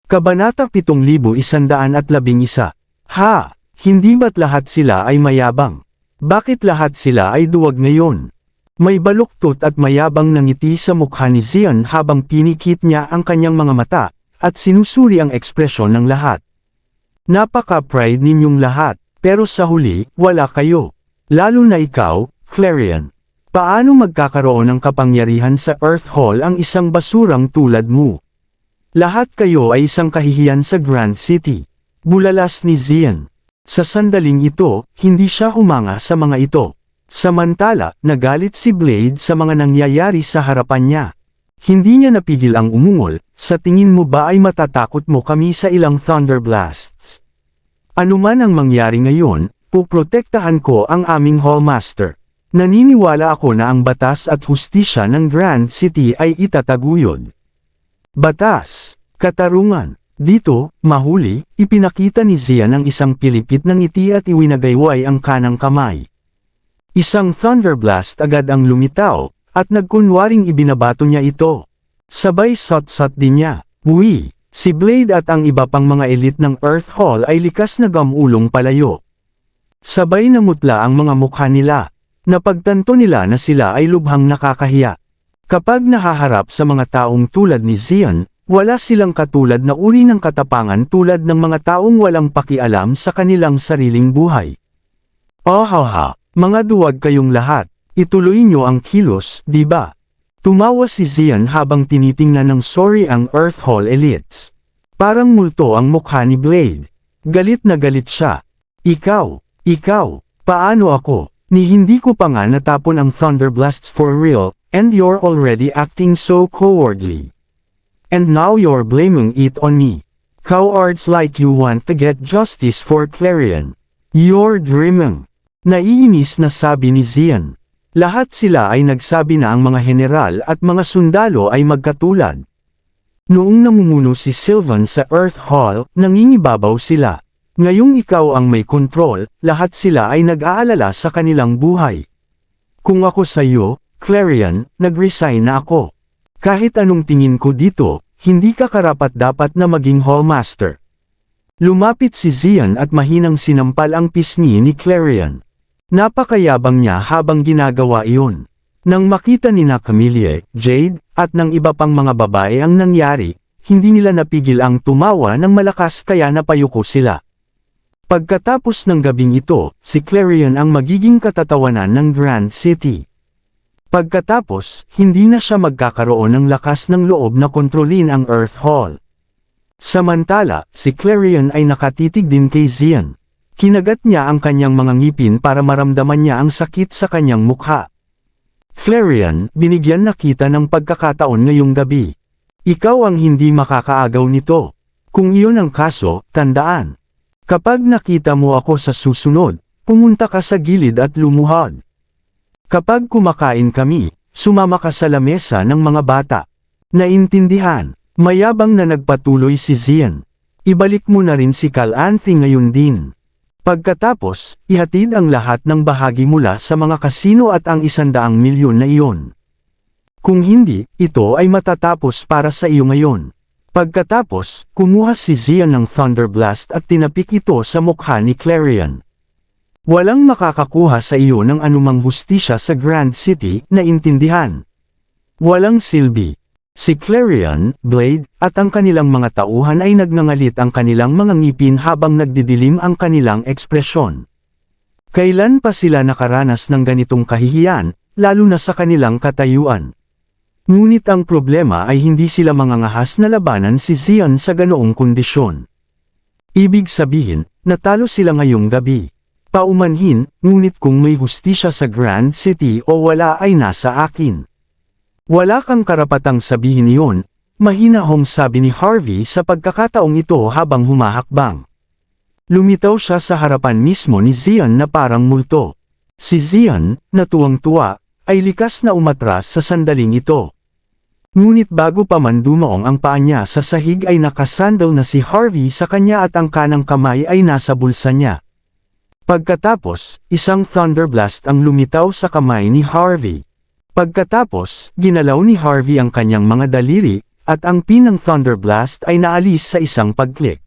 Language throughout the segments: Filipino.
Kabanata 7111. Ha! Hindi ba't lahat sila ay mayabang? Bakit lahat sila ay duwag ngayon? May baluktot at mayabang na ngiti sa mukha ni Xian habang pinikit niya ang kanyang mga mata, at sinusuri ang ekspresyon ng lahat. Napaka-pride ninyong lahat, pero sa huli, wala kayo. Lalo na ikaw, Clarion. Paano magkakaroon ng kapangyarihan sa Earth Hall ang isang basurang tulad mo? Lahat kayo ay isang kahihiyan sa Grand City. Bulalas ni Xian. Sa sandaling ito, hindi siya humanga sa mga ito. Samantala, nagalit si Blade sa mga nangyayari sa harapan niya. Hindi niya napigil ang umungol. Sa tingin mo ba ay matatakot mo kami sa ilang Thunder Blasts? Ano man ang mangyari ngayon, puprotektahan ko ang aming Hallmaster. Naniniwala ako na ang batas at hustisya ng Grand City ay itataguyod. Batas, katarungan. Dito, mahuli, ipinakita ni Xian ang isang pilipit ng ngiti at iwinagayway ang kanang kamay. Isang Thunderblast agad ang lumitaw, at nagkunwaring ibinabato niya ito. Sabay sot-sot din niya. Uy, si Blade at ang iba pang mga elite ng Earth Hall ay likas na gamulong palayo. Sabay namutla ang mga mukha nila. Napagtanto nila na sila ay lubhang nakakahiya. Kapag nahaharap sa mga taong tulad ni Xian, wala silang katulad na uri ng katapangan tulad ng mga taong walang pakialam sa kanilang sariling buhay. Ohaha, mga duwag kayong lahat, ituloy nyo ang kilos, di ba? Tumawa si Xian habang tinitingnan ng sorry ang Earth Hall elites. Parang multo ang mukha ni Blade. Galit na galit siya. Ikaw, paano ako? Ni hindi ko pa nga natapon ang Thunderblasts for real, and you're already acting so cowardly. And now you're blaming it on me. Cowards like you want to get justice for Clarion. You're dreaming. Naiinis na sabi ni Xian. Lahat sila ay nagsabi na ang mga general at mga sundalo ay magkatulad. Noong namumuno si Sylvan sa Earth Hall, nangingibabaw sila. Ngayong ikaw ang may kontrol, lahat sila ay nag-aalala sa kanilang buhay. Kung ako sa iyo, Clarion, nag-resign na ako. Kahit anong tingin ko dito, hindi ka karapat-dapat na maging Hallmaster. Lumapit si Xian at mahinang sinampal ang pisngi ni Clarion. Napakayabang niya habang ginagawa iyon. Nang makita ni Camille, Jade, at ng iba pang mga babae ang nangyari, hindi nila napigil ang tumawa ng malakas kaya napayuko sila. Pagkatapos ng gabing ito, si Clarion ang magiging katatawanan ng Grand City. Pagkatapos, hindi na siya magkakaroon ng lakas ng loob na kontrolin ang Earth Hall. Samantala, si Clarion ay nakatitig din kay Xian. Kinagat niya ang kanyang mga ngipin para maramdaman niya ang sakit sa kanyang mukha. Clarion, binigyan na kita ng pagkakataon ngayong gabi. Ikaw ang hindi makakaagaw nito. Kung iyon ang kaso, tandaan. Kapag nakita mo ako sa susunod, pumunta ka sa gilid at lumuhod. Kapag kumakain kami, sumama ka sa lamesa ng mga bata. Naintindihan, mayabang na nagpatuloy si Xian. Ibalik mo na rin si Calanthe ngayon din. Pagkatapos, ihatid ang lahat ng bahagi mula sa mga kasino at ang 100 milyon na iyon. Kung hindi, ito ay matatapos para sa iyo ngayon. Pagkatapos, kumuha si Xian ng Thunderblast at tinapik ito sa mukha ni Clarion. Walang makakakuha sa iyo ng anumang hustisya sa Grand City, naintindihan. Walang silbi. Si Clarion, Blade, at ang kanilang mga tauhan ay nagngangalit ang kanilang mga ngipin habang nagdidilim ang kanilang ekspresyon. Kailan pa sila nakaranas ng ganitong kahihiyan, lalo na sa kanilang katayuan? Ngunit ang problema ay hindi sila mangangahas na labanan si Xian sa ganoong kondisyon. Ibig sabihin, natalo sila ngayong gabi. Paumanhin, ngunit kung may hustisya sa Grand City o wala ay nasa akin. Wala kang karapatang sabihin iyon, mahinahong sabi ni Harvey sa pagkakataong ito habang humahakbang. Lumitaw siya sa harapan mismo ni Xian na parang multo. Si Xian, na tuwang-tuwa, ay likas na umatras sa sandaling ito. Ngunit bago pa man dumaong ang paa niya sa sahig ay nakasandal na si Harvey sa kanya at ang kanang kamay ay nasa bulsa niya. Pagkatapos, isang Thunderblast ang lumitaw sa kamay ni Harvey. Pagkatapos, ginalaw ni Harvey ang kanyang mga daliri, at ang pin ng Thunder Blast ay naalis sa isang pag-click.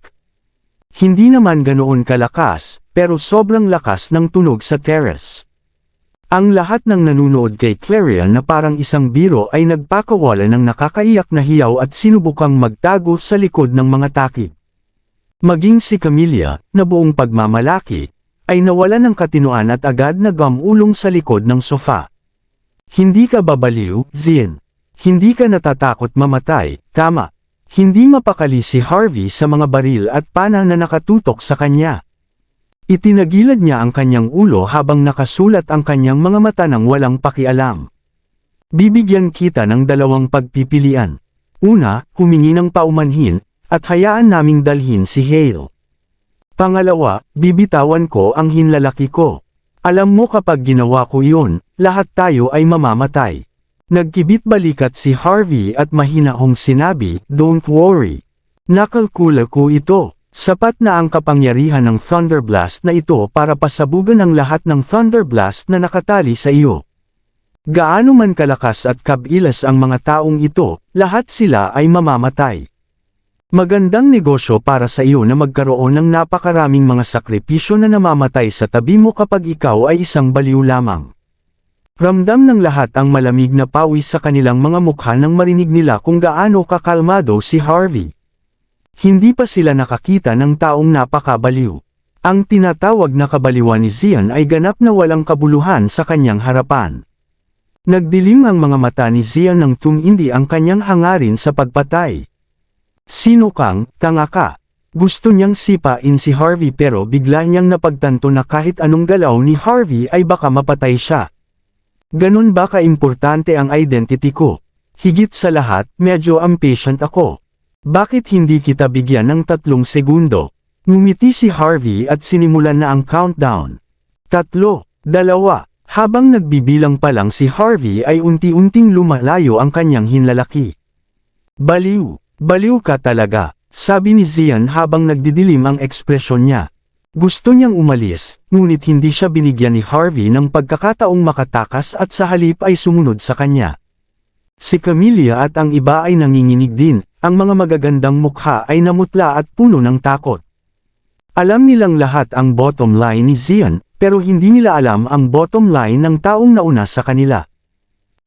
Hindi naman ganoon kalakas, pero sobrang lakas ng tunog sa terrace. Ang lahat ng nanunood kay Clarion na parang isang biro ay nagpakawala ng nakakaiyak na hiyaw at sinubukang magtago sa likod ng mga takip. Maging si Camilla, na buong pagmamalaki, ay nawalan ng katinuan at agad na gamulong sa likod ng sofa. Hindi ka babaliw, Zian. Hindi ka natatakot mamatay, tama. Hindi mapakali si Harvey sa mga baril at pana na nakatutok sa kanya. Itinagilad niya ang kanyang ulo habang nakasulat ang kanyang mga mata ng walang pakialam. Bibigyan kita ng dalawang pagpipilian. Una, humingi ng paumanhin, at hayaan naming dalhin si Hale. Pangalawa, bibitawan ko ang hinlalaki ko. Alam mo kapag ginawa ko iyon, lahat tayo ay mamamatay. Nagkibit-balikat si Harvey at mahinahong sinabi, "Don't worry. Nakalkula ko ito. Sapat na ang kapangyarihan ng Thunder Blast na ito para pasabugan ang lahat ng Thunder Blast na nakatali sa iyo. Gaano man kalakas at kabilas ang mga taong ito, lahat sila ay mamamatay. Magandang negosyo para sa iyo na magkaroon ng napakaraming mga sakripisyo na namamatay sa tabi mo kapag ikaw ay isang baliw lamang." Ramdam ng lahat ang malamig na pawis sa kanilang mga mukha nang marinig nila kung gaano kakalmado si Harvey. Hindi pa sila nakakita ng taong napakabaliw. Ang tinatawag na kabaliwan ni Zian ay ganap na walang kabuluhan sa kanyang harapan. Nagdilim ang mga mata ni Zian nang tumindi ang kanyang hangarin sa pagpatay. "Sino kang, tanga ka?" Gusto niyang sipain si Harvey pero bigla niyang napagtanto na kahit anong galaw ni Harvey ay baka mapatay siya. Ganun ba kaimportante ang identity ko? Higit sa lahat, medyo impatient ako. Bakit hindi kita bigyan ng 3 segundo? Ngumiti si Harvey at sinimulan na ang countdown. 3, 2, habang nagbibilang pa lang si Harvey ay unti-unting lumalayo ang kanyang hinlalaki. "Baliw, baliw ka talaga," sabi ni Zian habang nagdidilim ang ekspresyon niya. Gusto niyang umalis, ngunit hindi siya binigyan ni Harvey ng pagkakataong makatakas at sa halip ay sumunod sa kanya. Si Camilla at ang iba ay nanginginig din, ang mga magagandang mukha ay namutla at puno ng takot. Alam nilang lahat ang bottom line ni Zian, pero hindi nila alam ang bottom line ng taong nauna sa kanila.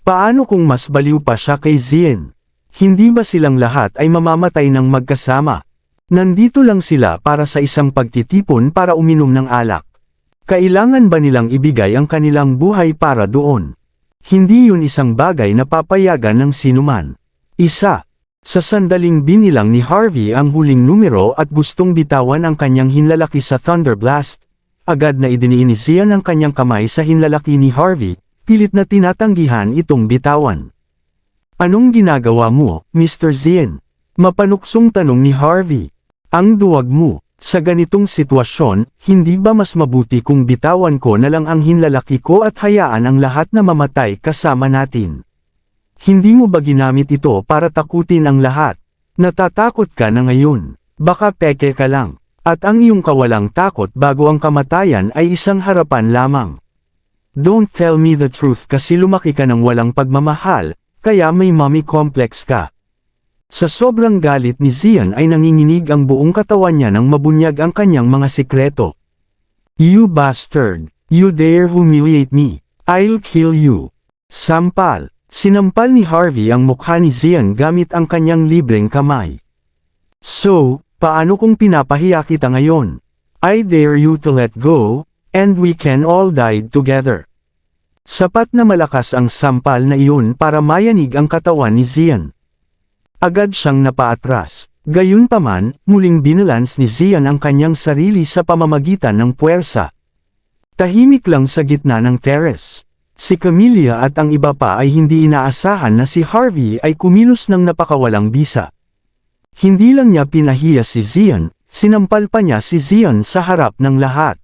Paano kung mas baliw pa siya kay Zian? Hindi ba silang lahat ay mamamatay ng magkasama? Nandito lang sila para sa isang pagtitipon para uminom ng alak. Kailangan ba nilang ibigay ang kanilang buhay para doon? Hindi yun isang bagay na papayagan ng sinuman. Sa sandaling binilang ni Harvey ang huling numero at gustong bitawan ang kanyang hinlalaki sa Thunder Blast, agad na idiniin ni Zian ang kanyang kamay sa hinlalaki ni Harvey, pilit na tinatanggihan itong bitawan. "Anong ginagawa mo, Mr. Zian?" Mapanuksong tanong ni Harvey. "Ang duwag mo, sa ganitong sitwasyon, hindi ba mas mabuti kung bitawan ko na lang ang hinlalaki ko at hayaan ang lahat na mamatay kasama natin? Hindi mo ba ginamit ito para takutin ang lahat? Natatakot ka na ngayon. Baka peke ka lang. At ang iyong kawalang takot bago ang kamatayan ay isang harapan lamang. Don't tell me the truth kasi lumaki ka ng walang pagmamahal, kaya may mommy complex ka." Sa sobrang galit ni Zian ay nanginginig ang buong katawan niya nang mabunyag ang kanyang mga sikreto. "You bastard! You dare humiliate me! I'll kill you!" Sampal. Sinampal ni Harvey ang mukha ni Zian gamit ang kanyang libreng kamay. "So, paano kung pinapahiya kita ngayon? I dare you to let go, and we can all die together." Sapat na malakas ang sampal na iyon para mayanig ang katawan ni Zian. Agad siyang napaatras. Gayunpaman, muling binalans ni Zian ang kanyang sarili sa pamamagitan ng puwersa. Tahimik lang sa gitna ng terrace. Si Camilla at ang iba pa ay hindi inaasahan na si Harvey ay kumilos ng napakawalang bisa. Hindi lang niya pinahiya si Zian, sinampal pa niya si Zian sa harap ng lahat.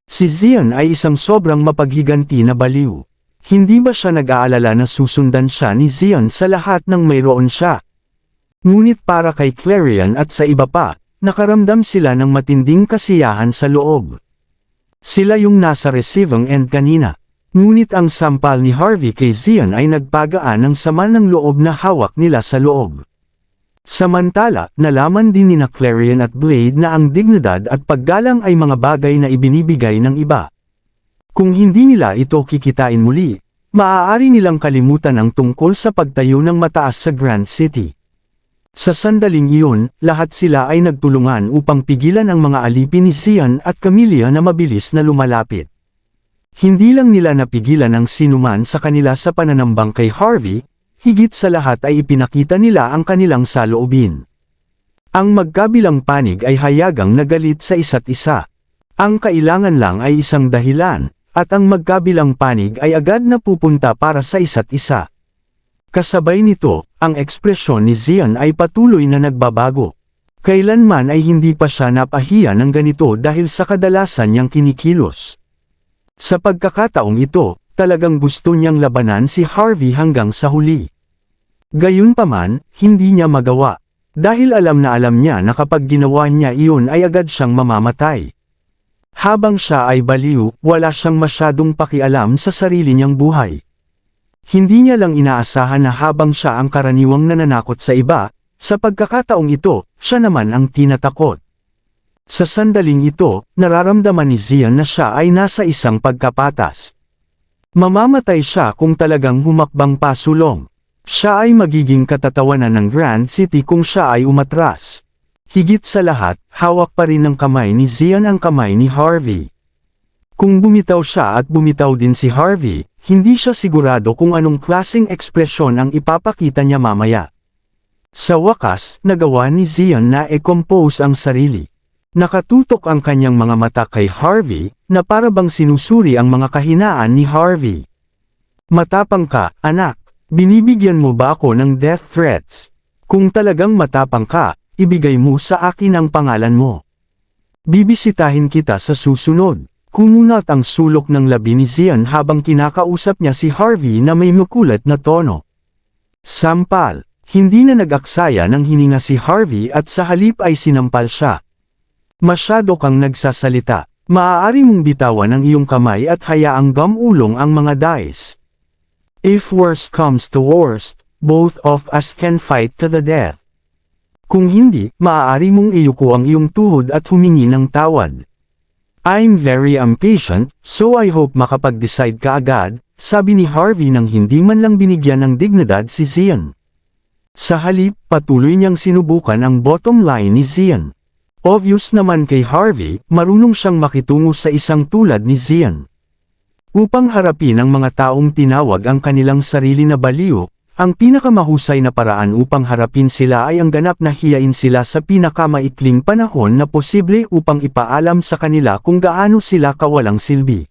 Si Zian ay isang sobrang mapaghiganti na baliw. Hindi ba siya nag-aalala na susundan siya ni Zian sa lahat ng mayroon siya? Ngunit para kay Clarion at sa iba pa, nakaramdam sila ng matinding kasiyahan sa loob. Sila yung nasa receiving end kanina. Ngunit ang sampal ni Harvey kay Zian ay nagpagaan ng sama ng loob na hawak nila sa loob. Samantala, nalaman din ni Clarion at Blade na ang dignidad at paggalang ay mga bagay na ibinibigay ng iba. Kung hindi nila ito kikitain muli, maaari nilang kalimutan ang tungkol sa pagtayo ng mataas sa Grand City. Sa sandaling iyon, lahat sila ay nagtulungan upang pigilan ang mga alipin ni Zion at Camellia na mabilis na lumalapit. Hindi lang nila napigilan ang sinuman sa kanila sa pananambang kay Harvey, higit sa lahat ay ipinakita nila ang kanilang saloobin. Ang magkabilang panig ay hayagang nagalit sa isa't isa. Ang kailangan lang ay isang dahilan, at ang magkabilang panig ay agad na pupunta para sa isa't isa. Kasabay nito, ang ekspresyon ni Zion ay patuloy na nagbabago. Kailanman ay hindi pa siya napahiya ng ganito dahil sa kadalasan niyang kinikilos. Sa pagkakataong ito, talagang gusto niyang labanan si Harvey hanggang sa huli. Gayunpaman, hindi niya magawa. Dahil alam niya na kapag ginawa niya iyon ay agad siyang mamamatay. Habang siya ay baliw, wala siyang masyadong pakialam sa sarili niyang buhay. Hindi niya lang inaasahan na habang siya ang karaniwang nananakot sa iba, sa pagkakataong ito, siya naman ang tinatakot. Sa sandaling ito, nararamdaman ni Zion na siya ay nasa isang pagkapatas. Mamamatay siya kung talagang humakbang pasulong. Siya ay magiging katatawanan ng Grand City kung siya ay umatras. Higit sa lahat, hawak pa rin ng kamay ni Zion ang kamay ni Harvey. Kung bumitaw siya at bumitaw din si Harvey, hindi siya sigurado kung anong klaseng ekspresyon ang ipapakita niya mamaya. Sa wakas, nagawa ni Zion na e-compose ang sarili. Nakatutok ang kanyang mga mata kay Harvey, na para bang sinusuri ang mga kahinaan ni Harvey. Matapang ka, anak. Binibigyan mo ba ako ng death threats? Kung talagang matapang ka, ibigay mo sa akin ang pangalan mo. Bibisitahin kita sa susunod. Kumunat ang sulok ng labi ni Zion habang kinakausap niya si Harvey na may makulat na tono. Sampal. Hindi na nag-aksaya ng hininga si Harvey at sa halip ay sinampal siya. Masyado kang nagsasalita. Maaari mong bitawan ang iyong kamay at hayaang gamulong ang mga dice. If worst comes to worst, both of us can fight to the death. Kung hindi, maaari mong iyuko ang iyong tuhod at humingi ng tawad. I'm very impatient, so I hope makapag-decide ka agad, sabi ni Harvey nang hindi man lang binigyan ng dignidad si Zion. Sa halip, patuloy niyang sinubukan ang bottom line ni Zion. Obvious naman kay Harvey, marunong siyang makitungo sa isang tulad ni Zion. Upang harapin ang mga taong tinawag ang kanilang sarili na baliw, ang pinakamahusay na paraan upang harapin sila ay ang ganap na hiyain sila sa pinakamaikling panahon na posible upang ipaalam sa kanila kung gaano sila kawalang silbi.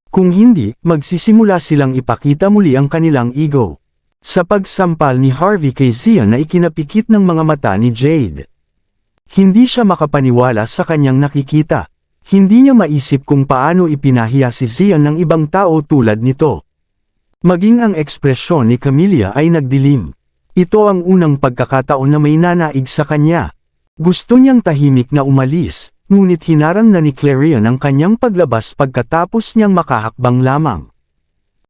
Kung hindi, magsisimula silang ipakita muli ang kanilang ego. Sa pagsampal ni Harvey kay Zion na ikinapikit ng mga mata ni Jade. Hindi siya makapaniwala sa kanyang nakikita. Hindi niya maisip kung paano ipinahiya si Zion ng ibang tao tulad nito. Maging ang ekspresyon ni Camellia ay nagdilim. Ito ang unang pagkakataon na may nanaig sa kanya. Gusto niyang tahimik na umalis, ngunit hinarang na ni Clarion ang kanyang paglabas pagkatapos niyang makahakbang lamang.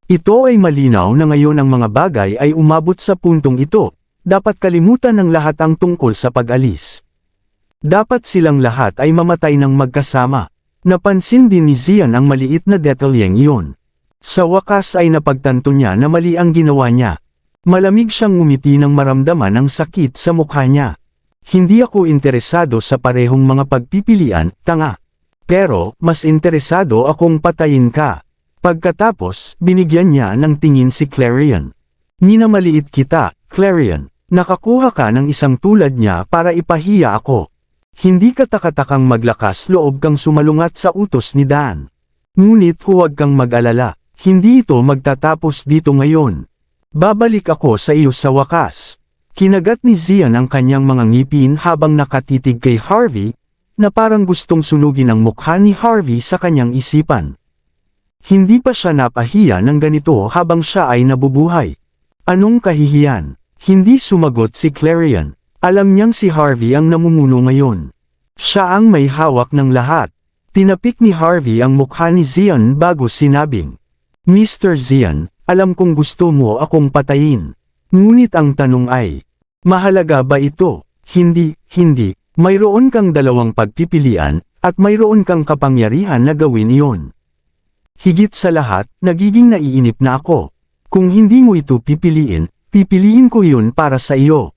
Ito ay malinaw na ngayon ang mga bagay ay umabot sa puntong ito, dapat kalimutan ng lahat ang tungkol sa pag-alis. Dapat silang lahat ay mamatay ng magkasama. Napansin din ni Zion ang maliit na detalyeng iyon. Sa wakas ay napagtanto niya na mali ang ginawa niya. Malamig siyang ngumiti nang maramdaman ang sakit sa mukha niya. Hindi ako interesado sa parehong mga pagpipilian, tanga. Pero, mas interesado akong patayin ka. Pagkatapos, binigyan niya ng tingin si Clarion. Minamaliit kita, Clarion. Nakakuha ka ng isang tulad niya para ipahiya ako. Hindi katakatakang maglakas loob kang sumalungat sa utos ni Dan. Ngunit huwag kang mag-alala, hindi ito magtatapos dito ngayon. Babalik ako sa iyo sa wakas. Kinagat ni Zion ang kanyang mga ngipin habang nakatitig kay Harvey, na parang gustong sunugin ang mukha ni Harvey sa kanyang isipan. Hindi pa siya napahiya ng ganito habang siya ay nabubuhay. Anong kahihiyan? Hindi sumagot si Clarion. Alam niyang si Harvey ang namumuno ngayon. Siya ang may hawak ng lahat. Tinapik ni Harvey ang mukha ni Zion bago sinabing, Mr. Zion, alam kong gusto mo akong patayin. Ngunit ang tanong ay, Mahalaga ba ito? Hindi, hindi. Mayroon kang dalawang pagpipilian, at mayroon kang kapangyarihan na gawin iyon. Higit sa lahat, nagiging naiinip na ako. Kung hindi mo ito pipiliin, pipiliin ko yun para sa iyo.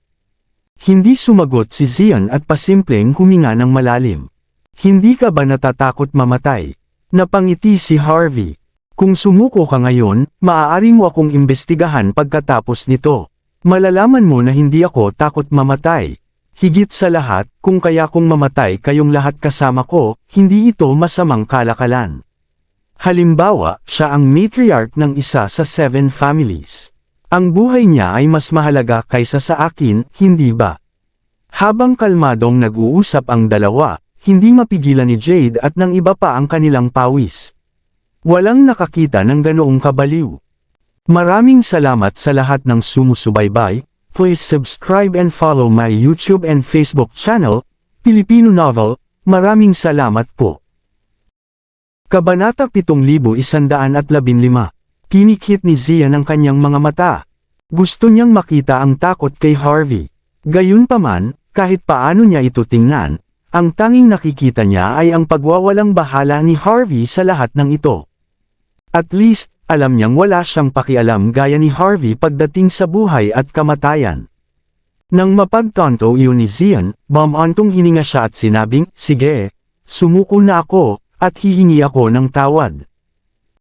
Hindi sumagot si Zion at pasimpleng huminga ng malalim. Hindi ka ba natatakot mamatay? Napangiti si Harvey. Kung sumuko ka ngayon, maaari mo akong imbestigahan pagkatapos nito. Malalaman mo na hindi ako takot mamatay. Higit sa lahat, kung kaya kong mamatay kayong lahat kasama ko, hindi ito masamang kalakalan. Halimbawa, siya ang matriarch ng isa sa 7 families. Ang buhay niya ay mas mahalaga kaysa sa akin, hindi ba? Habang kalmadong nag-uusap ang dalawa, hindi mapigilan ni Jade at ng iba pa ang kanilang pawis. Walang nakakita ng ganoong kabaliw. Maraming salamat sa lahat ng sumusubaybay. Please subscribe and follow my YouTube and Facebook channel, Filipino Novel. Maraming salamat po. Kabanata 7115. Kinikit ni Zian ang kanyang mga mata. Gusto niyang makita ang takot kay Harvey. Gayunpaman, kahit paano niya ito tingnan, ang tanging nakikita niya ay ang pagwawalang bahala ni Harvey sa lahat ng ito. At least, alam niyang wala siyang pakialam gaya ni Harvey pagdating sa buhay at kamatayan. Nang mapagtanto iyon ni Zian, bumantong hininga siya at sinabing, "Sige, sumuko na ako, at hihingi ako ng tawad."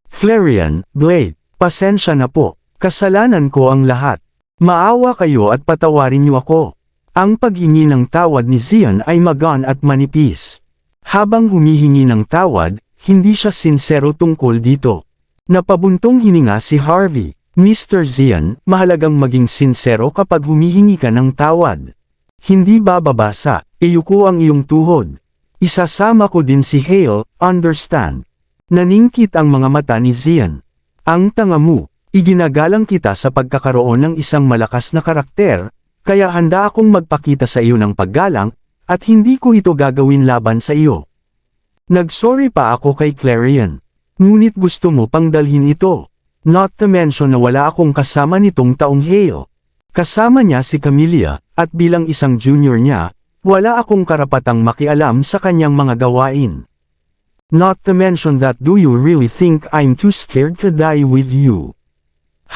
Clarion, Blade, pasensya na po, kasalanan ko ang lahat. Maawa kayo at patawarin niyo ako. Ang paghingi ng tawad ni Zian ay magaan at manipis. Habang humihingi ng tawad, hindi siya sinsero tungkol dito. Napabuntong hininga si Harvey. Mr. Zian, mahalagang maging sinsero kapag humihingi ka ng tawad. Hindi bababasa, iyuko ang iyong tuhod. Isasama ko din si Hale, understand? Naningkit ang mga mata ni Zian. Ang tanga mo, iginagalang kita sa pagkakaroon ng isang malakas na karakter, kaya handa akong magpakita sa iyo ng paggalang, at hindi ko ito gagawin laban sa iyo. Nagsorry pa ako kay Clarion. Ngunit gusto mo pang dalhin ito. Not to mention na wala akong kasama nitong taong Hale. Kasama niya si Camilla, at bilang isang junior niya, wala akong karapatang makialam sa kanyang mga gawain. Not to mention that, do you really think I'm too scared to die with you?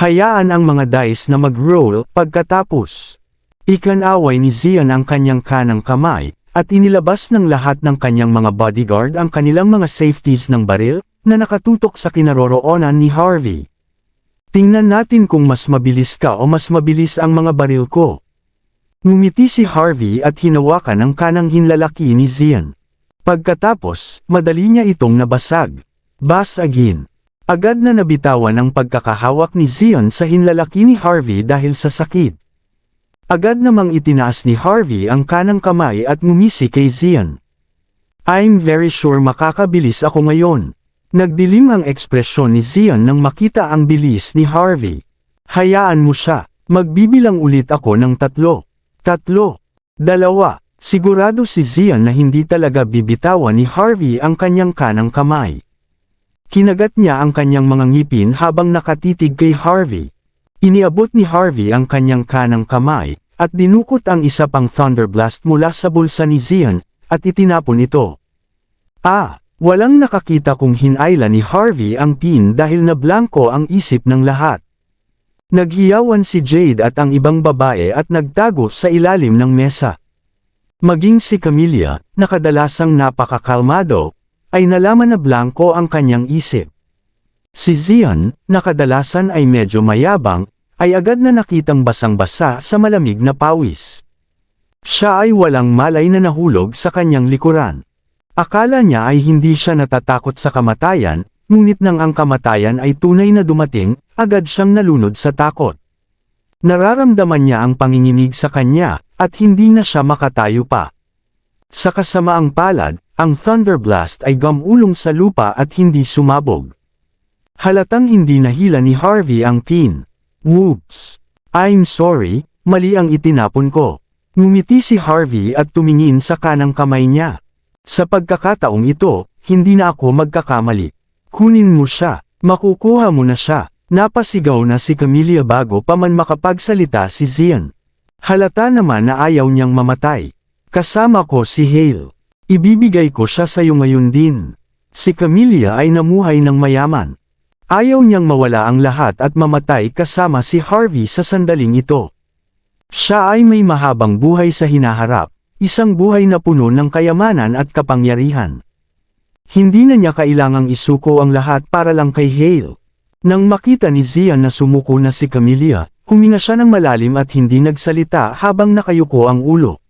Hayaan ang mga dice na mag-roll pagkatapos. Ikanaway ni Zian ang kanyang kanang kamay, at inilabas ng lahat ng kanyang mga bodyguard ang kanilang mga safeties ng baril, na nakatutok sa kinaroroonan ni Harvey. Tingnan natin kung mas mabilis ka o mas mabilis ang mga baril ko. Ngumiti si Harvey at hinawakan ang kanang hinlalaki ni Zian. Pagkatapos, madali niya itong nabasag. Basagin. Agad na nabitawan ang pagkakahawak ni Zian sa hinlalaki ni Harvey dahil sa sakit. Agad namang itinaas ni Harvey ang kanang kamay at ngumisi kay Zian. I'm very sure makakabilis ako ngayon. Nagdilim ang ekspresyon ni Zian nang makita ang bilis ni Harvey. Hayaan mo siya, magbibilang ulit ako ng 3. 3. 2. Sigurado si Zian na hindi talaga bibitawan ni Harvey ang kanyang kanang kamay. Kinagat niya ang kanyang mga ngipin habang nakatitig kay Harvey. Iniabot ni Harvey ang kanyang kanang kamay, at dinukot ang isa pang Thunder Blast mula sa bulsa ni Zian, at itinapon ito. Walang nakakita kung hinayla ni Harvey ang pin dahil na blanko ang isip ng lahat. Naghiyawan si Jade at ang ibang babae at nagtago sa ilalim ng mesa. Maging si Camilla, na kadalasang napakakalmado, ay nalaman na blanko ang kanyang isip. Si Zian, na kadalasan ay medyo mayabang, ay agad na nakitang basang-basa sa malamig na pawis. Siya ay walang malay na nahulog sa kanyang likuran. Akala niya ay hindi siya natatakot sa kamatayan, ngunit nang ang kamatayan ay tunay na dumating, agad siyang nalunod sa takot. Nararamdaman niya ang panginginig sa kanya, at hindi na siya makatayo pa. Sa kasamaang palad, ang Thunder Blast ay gumulong sa lupa at hindi sumabog. Halatang hindi nahila ni Harvey ang pin. Whoops! I'm sorry, mali ang itinapon ko. Ngumiti si Harvey at tumingin sa kanang kamay niya. Sa pagkakataong ito, hindi na ako magkakamali. Kunin mo siya, makukuha mo na siya. Napasigaw na si Camilla bago pa man makapagsalita si Zian. Halata naman na ayaw niyang mamatay. Kasama ko si Hale. Ibibigay ko siya sa'yo ngayon din. Si Camilla ay namuhay ng mayaman. Ayaw niyang mawala ang lahat at mamatay kasama si Harvey sa sandaling ito. Siya ay may mahabang buhay sa hinaharap, isang buhay na puno ng kayamanan at kapangyarihan. Hindi na niya kailangang isuko ang lahat para lang kay Hale. Nang makita ni Zian na sumuko na si Camilla, huminga siya ng malalim at hindi nagsalita habang nakayuko ang ulo.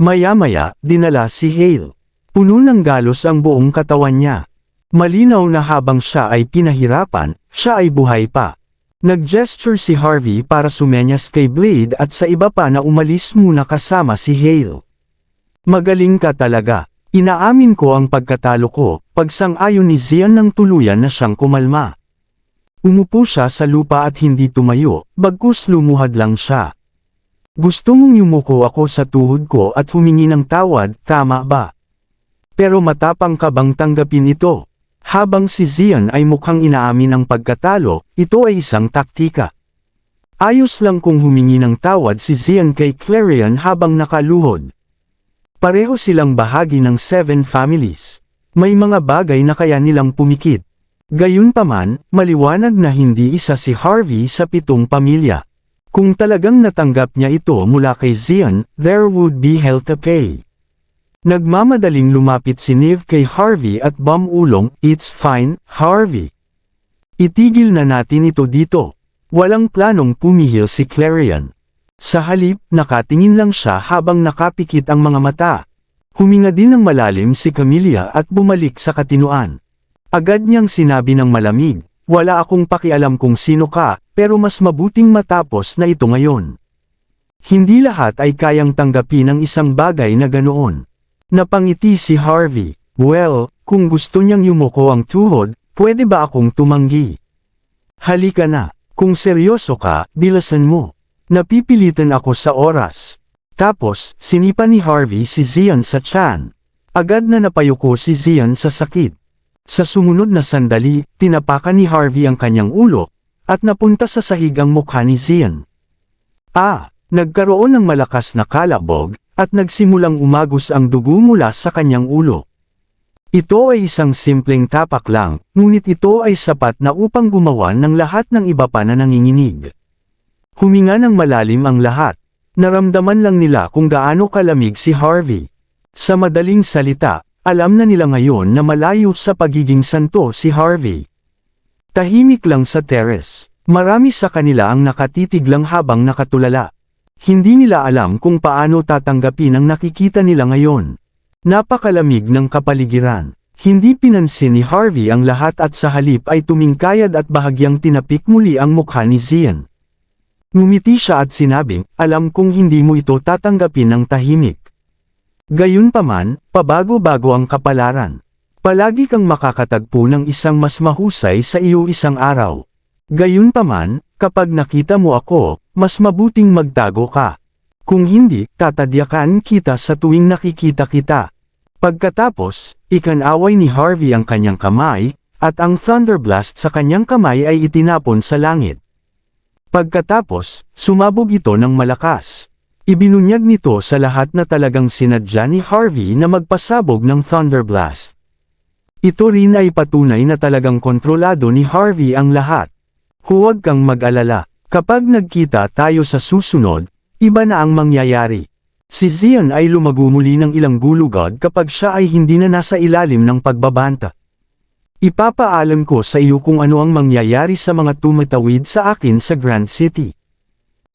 Maya-maya, dinala si Hale. Puno ng galos ang buong katawan niya. Malinaw na habang siya ay pinahirapan, siya ay buhay pa. Nag-gesture si Harvey para sumenyas kay Blade at sa iba pa na umalis muna kasama si Hale. Magaling ka talaga. Inaamin ko ang pagkatalo ko, pagsang-ayon ni Zian nang tuluyan na siyang kumalma. Umupo siya sa lupa at hindi tumayo, bagkus lumuhad lang siya. Gusto mong yumuko ako sa tuhod ko at humingi ng tawad, tama ba? Pero matapang ka bang tanggapin ito? Habang si Zian ay mukhang inaamin ang pagkatalo, ito ay isang taktika. Ayos lang kung humingi ng tawad si Zian kay Clarion habang nakaluhod. Pareho silang bahagi ng 7 families. May mga bagay na kaya nilang pumikit. Gayunpaman, maliwanag na hindi isa si Harvey sa 7 pamilya. Kung talagang natanggap niya ito mula kay Zian, there would be hell to pay. Nagmamadaling lumapit si Niv kay Harvey at bumulong, "It's fine, Harvey. Itigil na natin ito dito." Walang planong pumihil si Clarion. Sa halip, nakatingin lang siya habang nakapikit ang mga mata. Huminga din ng malalim si Camilla at bumalik sa katinuan. Agad niyang sinabi ng malamig, "Wala akong pakialam kung sino ka, pero mas mabuting matapos na ito ngayon." Hindi lahat ay kayang tanggapin ang isang bagay na ganoon. Napangiti si Harvey, "Well, kung gusto niyang yumuko ang tuhod, pwede ba akong tumanggi? Halika na, kung seryoso ka, bilasan mo. Napipilitan ako sa oras." Tapos, sinipa ni Harvey si Zian sa tiyan. Agad na napayuko si Zian sa sakit. Sa sumunod na sandali, tinapakan ni Harvey ang kanyang ulo, at napunta sa sahig ang mukha ni Zian. Nagkaroon ng malakas na kalabog, at nagsimulang umagos ang dugo mula sa kanyang ulo. Ito ay isang simpleng tapak lang, ngunit ito ay sapat na upang gumawa ng lahat ng iba pa na nanginginig. Huminga ng malalim ang lahat. Naramdaman lang nila kung gaano kalamig si Harvey. Sa madaling salita, alam na nila ngayon na malayo sa pagiging santo si Harvey. Tahimik lang sa terrace. Marami sa kanila ang nakatitig lang habang nakatulala. Hindi nila alam kung paano tatanggapin ang nakikita nila ngayon. Napakalamig ng kapaligiran. Hindi pinansin ni Harvey ang lahat at sa halip ay tumingkayad at bahagyang tinapik muli ang mukha ni Zian. Ngumiti siya at sinabing, "Alam kong hindi mo ito tatanggapin ng tahimik. Gayunpaman, pabago-bago ang kapalaran. Palagi kang makakatagpo ng isang mas mahusay sa iyo isang araw. Gayunpaman, kapag nakita mo ako, mas mabuting magtago ka. Kung hindi, tatadyakan kita sa tuwing nakikita kita." Pagkatapos, ikanaway ni Harvey ang kanyang kamay, at ang thunderblast sa kanyang kamay ay itinapon sa langit. Pagkatapos, sumabog ito ng malakas. Ibinunyag nito sa lahat na talagang sinadya ni Harvey na magpasabog ng thunderblast. Ito rin ay patunay na talagang kontrolado ni Harvey ang lahat. Huwag kang mag-alala. Kapag nagkita tayo sa susunod, iba na ang mangyayari. Si Zian ay lumago muli ng ilang gulugod kapag siya ay hindi na nasa ilalim ng pagbabanta. Ipapaalam ko sa iyo kung ano ang mangyayari sa mga tumatawid sa akin sa Grand City.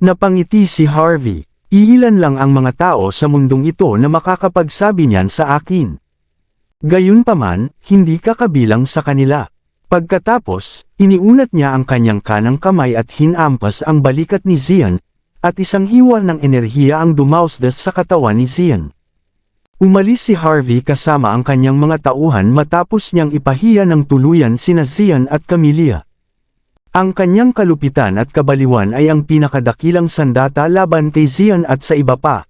Napangiti si Harvey. Iilan lang ang mga tao sa mundong ito na makakapagsabi niyan sa akin. Gayunpaman, hindi ka kabilang sa kanila. Pagkatapos, iniunat niya ang kanyang kanang kamay at hinampas ang balikat ni Zian, at isang hiwa ng enerhiya ang dumausdas sa katawan ni Zian. Umalis si Harvey kasama ang kanyang mga tauhan matapos niyang ipahiya ng tuluyan sina Zian at Camilla. Ang kanyang kalupitan at kabaliwan ay ang pinakadakilang sandata laban kay Zian at sa iba pa.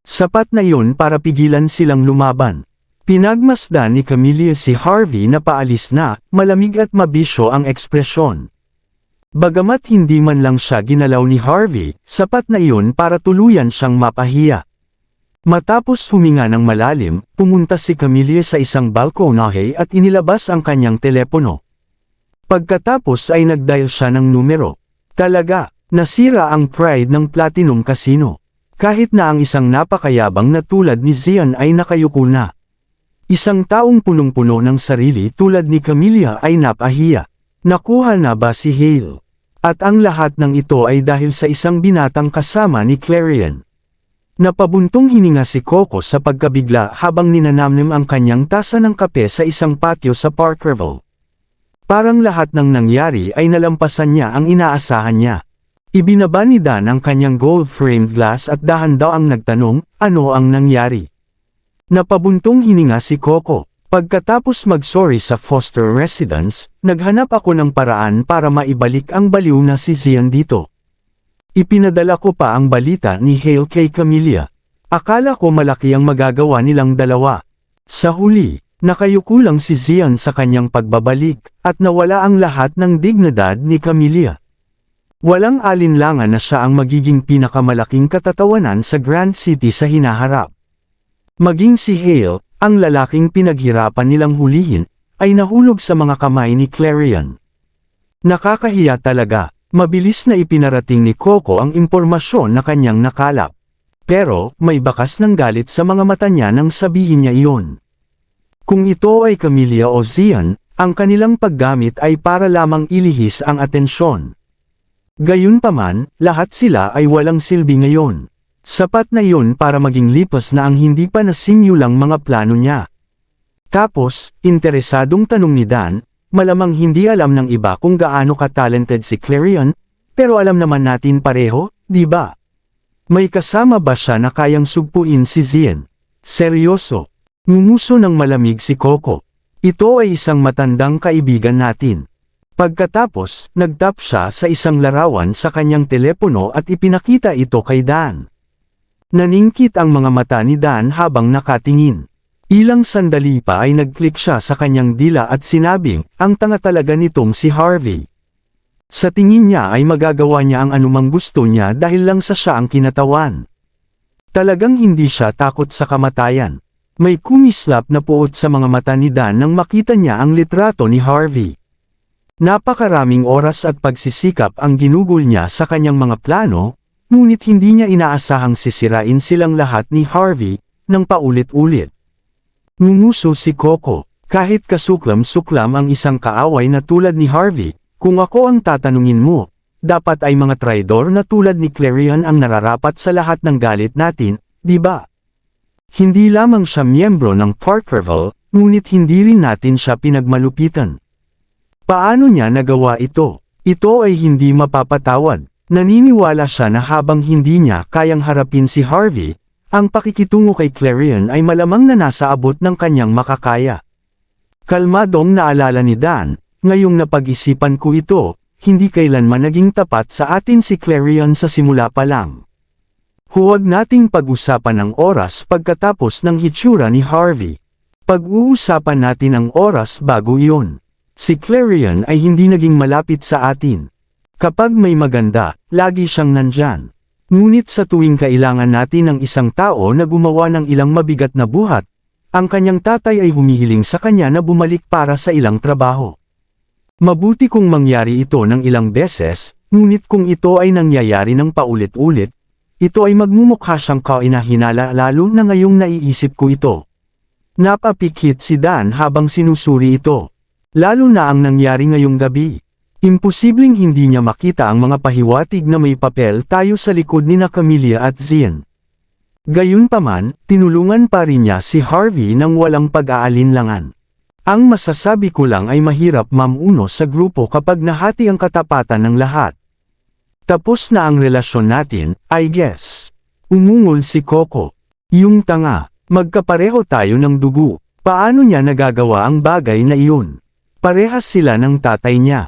Sapat na iyon para pigilan silang lumaban. Pinagmasdan ni Camilla si Harvey na paalis na, malamig at mabisyo ang ekspresyon. Bagamat hindi man lang siya ginalaw ni Harvey, sapat na iyon para tuluyan siyang mapahiya. Matapos huminga ng malalim, pumunta si Camilla sa isang balkonahe at inilabas ang kanyang telepono. Pagkatapos ay nagdial siya ng numero. Talaga, nasira ang pride ng Platinum Casino. Kahit na ang isang napakayabang na tulad ni Zian ay nakayuko na. Isang taong punong-puno ng sarili tulad ni Camilla ay napahiya. Nakuha na ba si Hale? At ang lahat ng ito ay dahil sa isang binatang kasama ni Clarion. Napabuntong hininga si Coco sa pagkabigla habang ninanamnim ang kanyang tasa ng kape sa isang patio sa Parkerville. Parang lahat ng nangyari ay nalampasan niya ang inaasahan niya. Ibinaba ni Dan ang kanyang gold-framed glass at dahan daw ang nagtanong, ano ang nangyari? Napabuntong hininga si Coco. Pagkatapos mag-sorry sa foster residence, naghanap ako ng paraan para maibalik ang baliw na si Zian dito. Ipinadala ko pa ang balita ni Hale kay Camilla. Akala ko malaki ang magagawa nilang dalawa. Sa huli, nakayuko lang si Zian sa kanyang pagbabalik, at nawala ang lahat ng dignidad ni Camilla. Walang alinlangan na siya ang magiging pinakamalaking katatawanan sa Grand City sa hinaharap. Maging si Hale, ang lalaking pinaghirapan nilang hulihin, ay nahulog sa mga kamay ni Clarion. Nakakahiya talaga, mabilis na ipinarating ni Coco ang impormasyon na kanyang nakalap. Pero, may bakas ng galit sa mga mata niya nang sabihin niya iyon. Kung ito ay Camilla o Zian, ang kanilang paggamit ay para lamang ilihis ang atensyon. Gayunpaman, lahat sila ay walang silbi ngayon. Sapat na yun para maging lipas na ang hindi pa nasimulang mga plano niya. Tapos, interesadong tanong ni Dan, malamang hindi alam ng iba kung gaano ka-talented si Clarion, pero alam naman natin pareho, di ba? May kasama ba siya na kayang sugpuin si Zian? Seryoso. Ngumuso ng malamig si Coco. Ito ay isang matandang kaibigan natin. Pagkatapos, nagtap siya sa isang larawan sa kanyang telepono at ipinakita ito kay Dan. Naningkit ang mga mata ni Dan habang nakatingin. Ilang sandali pa ay nag-click siya sa kanyang dila at sinabing, ang tanga talaga nitong si Harvey. Sa tingin niya ay magagawa niya ang anumang gusto niya dahil lang sa siya ang kinatawan. Talagang hindi siya takot sa kamatayan. May kumislap na puot sa mga mata ni Dan nang makita niya ang litrato ni Harvey. Napakaraming oras at pagsisikap ang ginugol niya sa kanyang mga plano, ngunit hindi niya inaasahang sisirain silang lahat ni Harvey, nang paulit-ulit. Ngumuso si Coco, kahit kasuklam-suklam ang isang kaaway na tulad ni Harvey, kung ako ang tatanungin mo, dapat ay mga traidor na tulad ni Clarion ang nararapat sa lahat ng galit natin, di ba? Hindi lamang siya miyembro ng Parkerville, ngunit hindi rin natin siya pinagmalupitan. Paano niya nagawa ito? Ito ay hindi mapapatawad. Naniniwala siya na habang hindi niya kayang harapin si Harvey, ang pakikitungo kay Clarion ay malamang na nasa abot ng kanyang makakaya. Kalmadong naalala ni Dan, ngayong napag-isipan ko ito, hindi kailanman naging tapat sa atin si Clarion sa simula pa lang. Huwag nating pag-usapan ang oras pagkatapos ng hitsura ni Harvey. Pag-uusapan natin ang oras bago iyon. Si Clarion ay hindi naging malapit sa atin. Kapag may maganda, lagi siyang nandyan. Ngunit sa tuwing kailangan natin ng isang tao na gumawa ng ilang mabigat na buhat, ang kanyang tatay ay humihiling sa kanya na bumalik para sa ilang trabaho. Mabuti kung mangyari ito ng ilang beses, ngunit kung ito ay nangyayari ng paulit-ulit, ito ay magmumukha siyang kainahinala lalo na ngayong naiisip ko ito. Napapikit si Dan habang sinusuri ito. Lalo na ang nangyari ngayong gabi. Imposibleng hindi niya makita ang mga pahiwatig na may papel tayo sa likod ni Camilla at Zian. Gayunpaman, tinulungan pa rin niya si Harvey nang walang pag-aalinlangan. Ang masasabi ko lang ay mahirap mamuno sa grupo kapag nahati ang katapatan ng lahat. Tapos na ang relasyon natin, I guess. Umungol si Coco. Yung tanga, magkapareho tayo ng dugo. Paano niya nagagawa ang bagay na iyon? Parehas sila ng tatay niya.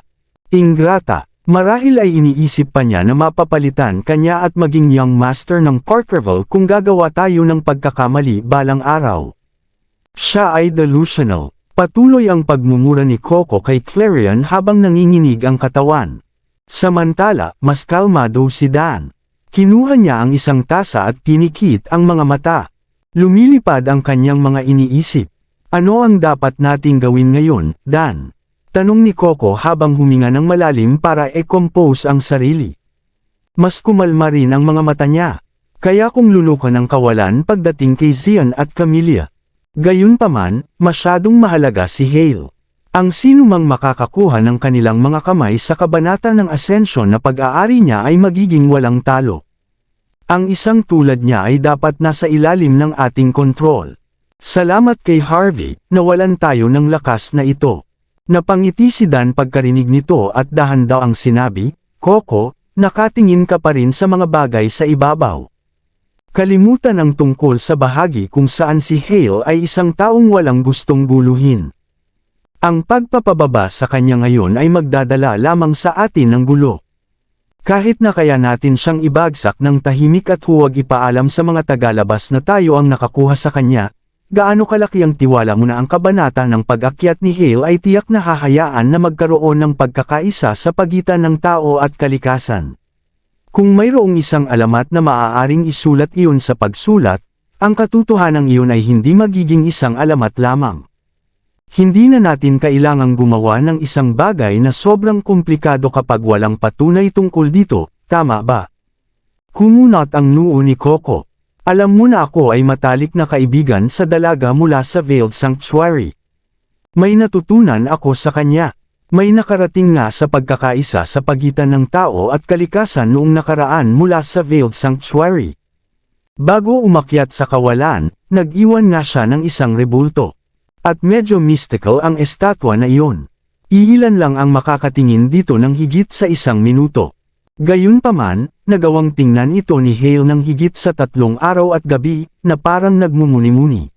Ingrata, marahil ay iniisip pa niya na mapapalitan kanya at maging young master ng Parkerville kung gagawa tayo ng pagkakamali balang araw. Siya ay delusional. Patuloy ang pagmumura ni Coco kay Clarion habang nanginginig ang katawan. Samantala, mas kalmado si Dan. Kinuha niya ang isang tasa at pinikit ang mga mata. Lumilipad ang kanyang mga iniisip. Ano ang dapat nating gawin ngayon, Dan? Tanong ni Coco habang huminga ng malalim para e-compose ang sarili. Mas kumalma rin ang mga mata niya. Kaya kung lulukan ng kawalan pagdating kay Zion at Camilla. Gayunpaman, masyadong mahalaga si Hale. Ang sinumang makakakuha ng kanilang mga kamay sa kabanata ng Ascension na pag-aari niya ay magiging walang talo. Ang isang tulad niya ay dapat nasa ilalim ng ating kontrol. Salamat kay Harvey, nawalan tayo ng lakas na ito. Napangiti si Dan pagkarinig nito at dahan daw ang sinabi, Coco, nakatingin ka pa rin sa mga bagay sa ibabaw. Kalimutan ang tungkol sa bahagi kung saan si Hale ay isang taong walang gustong guluhin. Ang pagpapababa sa kanya ngayon ay magdadala lamang sa atin ng gulo. Kahit na kaya natin siyang ibagsak ng tahimik at huwag ipaalam sa mga tagalabas na tayo ang nakakuha sa kanya, gaano kalaki ang tiwala mo na ang kabanata ng pag-akyat ni Hale ay tiyak na hahayaan na magkaroon ng pagkakaisa sa pagitan ng tao at kalikasan. Kung mayroong isang alamat na maaaring isulat iyon sa pagsulat, ang katotohanan iyon ay hindi magiging isang alamat lamang. Hindi na natin kailangang gumawa ng isang bagay na sobrang komplikado kapag walang patunay tungkol dito, tama ba? Kumunot ang noo ni Coco. Alam mo na ako ay matalik na kaibigan sa dalaga mula sa Veiled Sanctuary. May natutunan ako sa kanya. May nakarating nga sa pagkakaisa sa pagitan ng tao at kalikasan noong nakaraan mula sa Veiled Sanctuary. Bago umakyat sa kawalan, nag-iwan nga siya ng isang rebulto. At medyo mystical ang estatwa na iyon. Iilan lang ang makakatingin dito ng higit sa 1 minuto. Gayunpaman, nagawang tingnan ito ni Hale ng higit sa 3 araw at gabi, na parang nagmumuni-muni.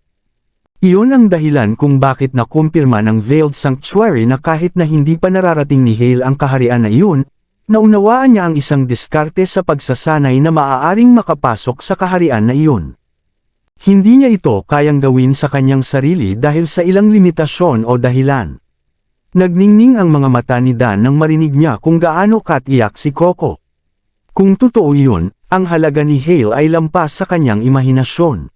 Iyon ang dahilan kung bakit nakumpirma ng Veiled Sanctuary na kahit na hindi pa nararating ni Hale ang kaharian na iyon, naunawaan niya ang isang diskarte sa pagsasanay na maaaring makapasok sa kaharian na iyon. Hindi niya ito kayang gawin sa kanyang sarili dahil sa ilang limitasyon o dahilan. Nagningning ang mga mata ni Dan nang marinig niya kung gaano katiyak si Coco. Kung totoo iyon, ang halaga ni Hale ay lampas sa kanyang imahinasyon.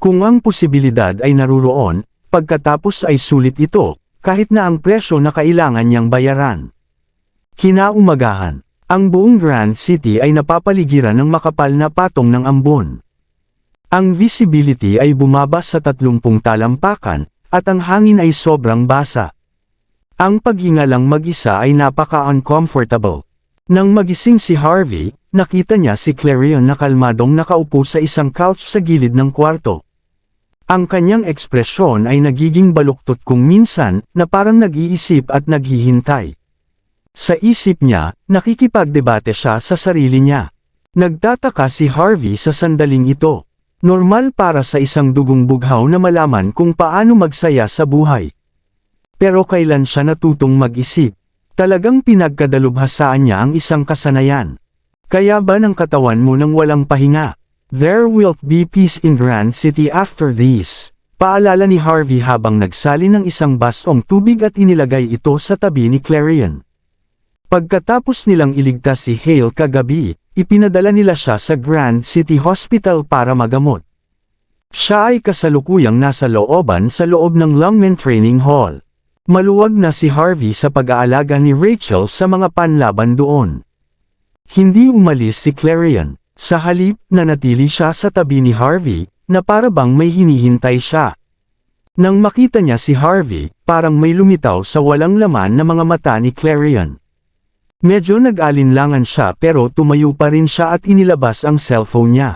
Kung ang posibilidad ay naruroon, pagkatapos ay sulit ito, kahit na ang presyo na kailangan niyang bayaran. Kinaumagahan, ang buong Grand City ay napapaligiran ng makapal na patong ng ambon. Ang visibility ay bumaba sa 30 talampakan, at ang hangin ay sobrang basa. Ang paghinga lang mag-isa ay napaka-uncomfortable. Nang magising si Harvey, nakita niya si Clarion na kalmadong nakaupo sa isang couch sa gilid ng kwarto. Ang kanyang ekspresyon ay nagiging baluktot kung minsan, na parang nag-iisip at naghihintay. Sa isip niya, nakikipagdebate siya sa sarili niya. Nagtataka si Harvey sa sandaling ito. Normal para sa isang dugong bughaw na malaman kung paano magsaya sa buhay. Pero kailan siya natutong mag-isip? Talagang pinagkadalubhasaan niya ang isang kasanayan. Kaya ba ng katawan mo nang walang pahinga? There will be peace in Grand City after this. Paalala ni Harvey habang nagsali ng isang basong tubig at inilagay ito sa tabi ni Clarion. Pagkatapos nilang iligtas si Hale kagabi, ipinadala nila siya sa Grand City Hospital para magamot. Siya ay kasalukuyang nasa looban sa loob ng Lungmen Training Hall. Maluwag na si Harvey sa pag-aalaga ni Rachel sa mga panlaban doon. Hindi umalis si Clarion. Sa halip, nanatili siya sa tabi ni Harvey, na para bang may hinihintay siya. Nang makita niya si Harvey, parang may lumitaw sa walang laman na mga mata ni Clarion. Medyo nag-alinlangan siya pero tumayo pa rin siya at inilabas ang cellphone niya.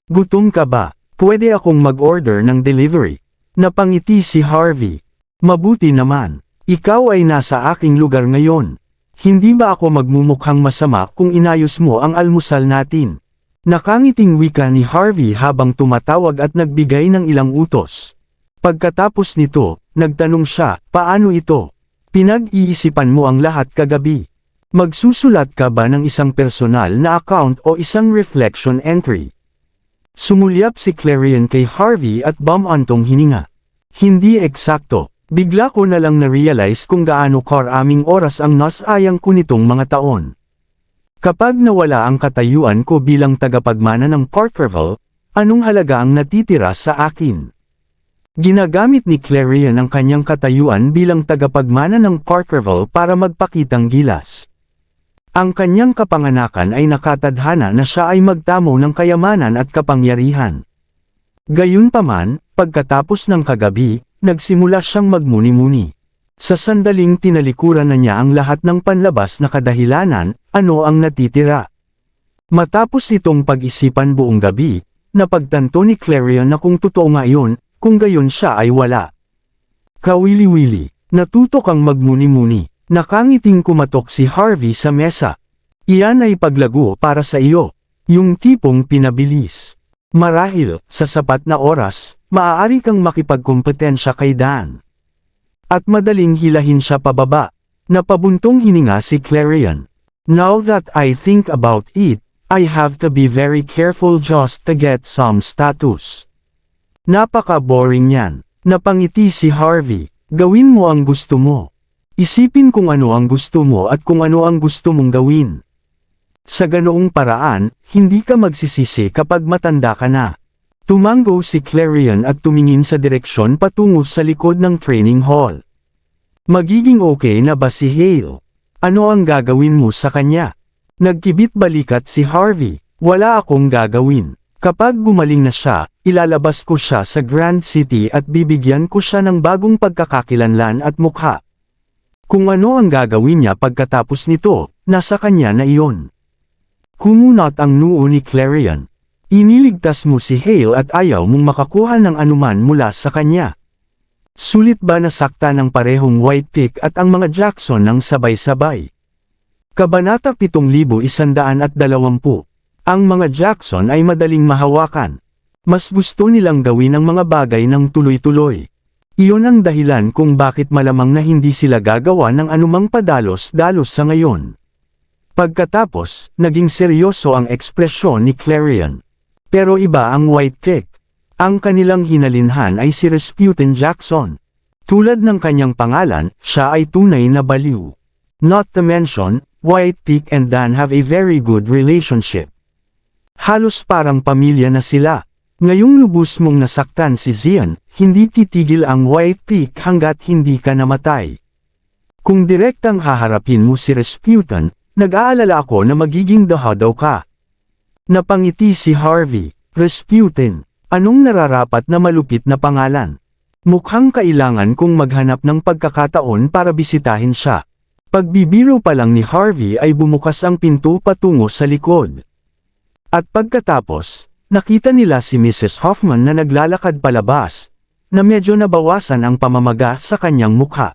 Gutom ka ba? Pwede akong mag-order ng delivery. Napangiti si Harvey. Mabuti naman. Ikaw ay nasa aking lugar ngayon. Hindi ba ako magmumukhang masama kung inayos mo ang almusal natin? Nakangiting wika ni Harvey habang tumatawag at nagbigay ng ilang utos. Pagkatapos nito, nagtanong siya, paano ito? Pinag-iisipan mo ang lahat kagabi. Magsusulat ka ba ng isang personal na account o isang reflection entry? Sumulyap si Clarion kay Harvey at bumantong hininga. Hindi eksakto. Bigla ko na lang na-realize kung gaano karaming oras ang nasayang ko nitong mga taon. Kapag nawala ang katayuan ko bilang tagapagmana ng Parkerville, anong halaga ang natitira sa akin? Ginagamit ni Clarion ang kanyang katayuan bilang tagapagmana ng Parkerville para magpakitang gilas. Ang kanyang kapanganakan ay nakatadhana na siya ay magtamo ng kayamanan at kapangyarihan. Gayunpaman, pagkatapos ng kagabi, nagsimula siyang magmuni-muni. Sa sandaling tinalikuran na niya ang lahat ng panlabas na kadahilanan, ano ang natitira. Matapos itong pag-isipan buong gabi, napagtanto ni Clarion na kung totoo nga iyon, kung gayon siya ay wala. Kawili-wili, natutok ang magmuni-muni, nakangiting kumatok si Harvey sa mesa. Iyan ay paglago para sa iyo, yung tipong pinabilis. Marahil, sa sapat na oras, maaari kang makipagkompetensya kay Dan. At madaling hilahin siya pababa. Napabuntong hininga si Clarion. Now that I think about it, I have to be very careful just to get some status. Napaka-boring yan. Napangiti si Harvey. Gawin mo ang gusto mo. Isipin kung ano ang gusto mo at kung ano ang gusto mong gawin. Sa ganoong paraan, hindi ka magsisisi kapag matanda ka na. Tumango si Clarion at tumingin sa direksyon patungo sa likod ng training hall. Magiging okay na ba si Hale? Ano ang gagawin mo sa kanya? Nagkibit balikat si Harvey. Wala akong gagawin. Kapag gumaling na siya, ilalabas ko siya sa Grand City at bibigyan ko siya ng bagong pagkakakilanlan at mukha. Kung ano ang gagawin niya pagkatapos nito, nasa kanya na iyon. Kumunat ang noo ni Clarion. Iniligtas mo si Hale at ayaw mong makakuha ng anuman mula sa kanya. Sulit ba nasakta ng parehong White Peak at ang mga Jackson ng sabay-sabay? Kabanata 7120. Ang mga Jackson ay madaling mahawakan. Mas gusto nilang gawin ang mga bagay ng tuloy-tuloy. Iyon ang dahilan kung bakit malamang na hindi sila gagawa ng anumang padalos-dalos sa ngayon. Pagkatapos, naging seryoso ang ekspresyon ni Clarion. Pero iba ang White Peak. Ang kanilang hinalinhan ay si Rasputin Jackson. Tulad ng kanyang pangalan, siya ay tunay na baliw. Not to mention, White Peak and Dan have a very good relationship. Halos parang pamilya na sila. Ngayong lubos mong nasaktan si Zion, hindi titigil ang White Peak hanggat hindi ka namatay. Kung direktang haharapin mo si Rasputin, nag-aalala ako na magiging dahadaw ka. Napangiti si Harvey. Rasputin, anong nararapat na malupit na pangalan? Mukhang kailangan kong maghanap ng pagkakataon para bisitahin siya. Pagbibiro pa lang ni Harvey ay bumukas ang pinto patungo sa likod. At pagkatapos, nakita nila si Mrs. Hoffman na naglalakad palabas, na medyo nabawasan ang pamamaga sa kanyang mukha.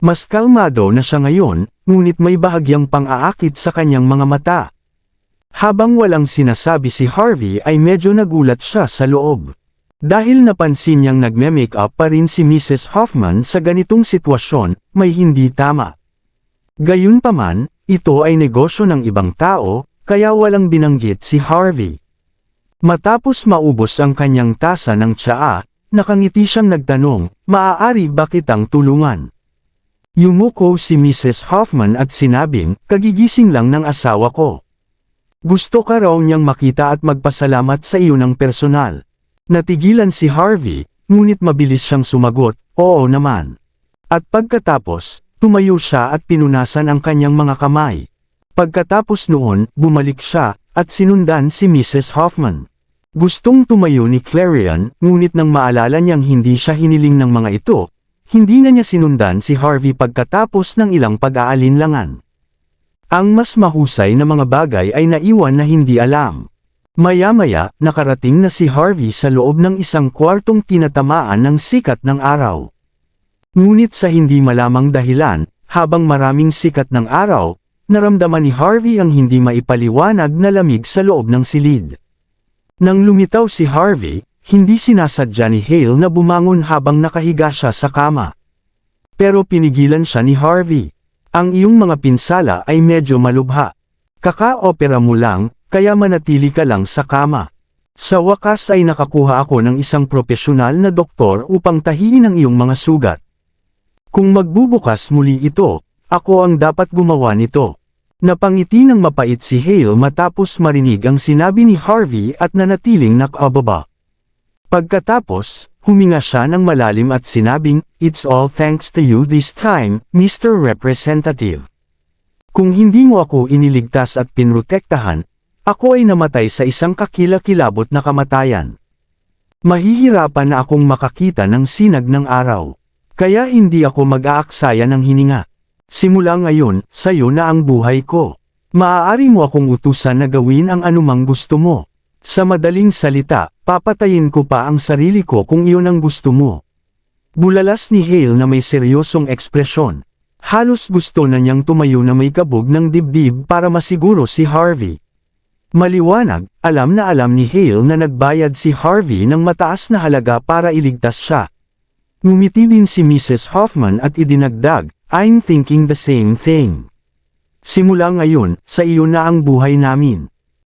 Mas kalmado na siya ngayon, ngunit may bahagyang pang-aakit sa kanyang mga mata. Habang walang sinasabi si Harvey ay medyo nagulat siya sa loob. Dahil napansin niyang nagme-makeup pa rin si Mrs. Hoffman sa ganitong sitwasyon, may hindi tama. Gayunpaman, ito ay negosyo ng ibang tao, kaya walang binanggit si Harvey. Matapos maubos ang kanyang tasa ng tsaa, nakangiti siyang nagtanong, maaari ba kitang tulungan? Yumuko si Mrs. Hoffman at sinabing, kagigising lang ng asawa ko. Gusto ka raw niyang makita at magpasalamat sa iyo ng personal. Natigilan si Harvey, ngunit mabilis siyang sumagot, oo naman. At pagkatapos, tumayo siya at pinunasan ang kanyang mga kamay. Pagkatapos noon, bumalik siya, at sinundan si Mrs. Hoffman. Gustong tumayo ni Clarion, ngunit nang maalala niyang hindi siya hiniling ng mga ito, hindi na niya sinundan si Harvey pagkatapos ng ilang pag-aalinlangan. Ang mas mahusay na mga bagay ay naiwan na hindi alam. Maya-maya, nakarating na si Harvey sa loob ng isang kwartong tinatamaan ng sikat ng araw. Ngunit sa hindi malamang dahilan, habang maraming sikat ng araw, naramdaman ni Harvey ang hindi maipaliwanag na lamig sa loob ng silid. Nang lumitaw si Harvey, hindi sinasadya ni Hale na bumangon habang nakahiga siya sa kama. Pero pinigilan siya ni Harvey. Ang iyong mga pinsala ay medyo malubha. Kaka-opera mo lang, kaya manatili ka lang sa kama. Sa wakas ay nakakuha ako ng isang propesyonal na doktor upang tahiin ang iyong mga sugat. Kung magbubukas muli ito, ako ang dapat gumawa nito. Napangiti ng mapait si Hale matapos marinig ang sinabi ni Harvey at nanatiling nakababa. Pagkatapos, huminga siya ng malalim at sinabing, "It's all thanks to you this time, Mr. Representative. Kung hindi mo ako iniligtas at pinrotektahan, ako ay namatay sa isang kakilakilabot na kamatayan. Mahihirapan na akong makakita ng sinag ng araw. Kaya hindi ako mag-aaksaya ng hininga. Simula ngayon, sayo na ang buhay ko. Maaari mo akong utusan na gawin ang anumang gusto mo. Sa madaling salita, papatayin ko pa ang sarili ko kung iyon ang gusto mo." Bulalas ni Hale na may seryosong ekspresyon. Halos gusto na niyang tumayo na may kabog ng dibdib para masiguro si Harvey. Maliwanag, alam na alam ni Hale na nagbayad si Harvey ng mataas na halaga para iligtas siya. Ngumiti din si Mrs. Hoffman at idinagdag, "I'm thinking the same thing. Simula ngayon, sa iyo na ang buhay namin."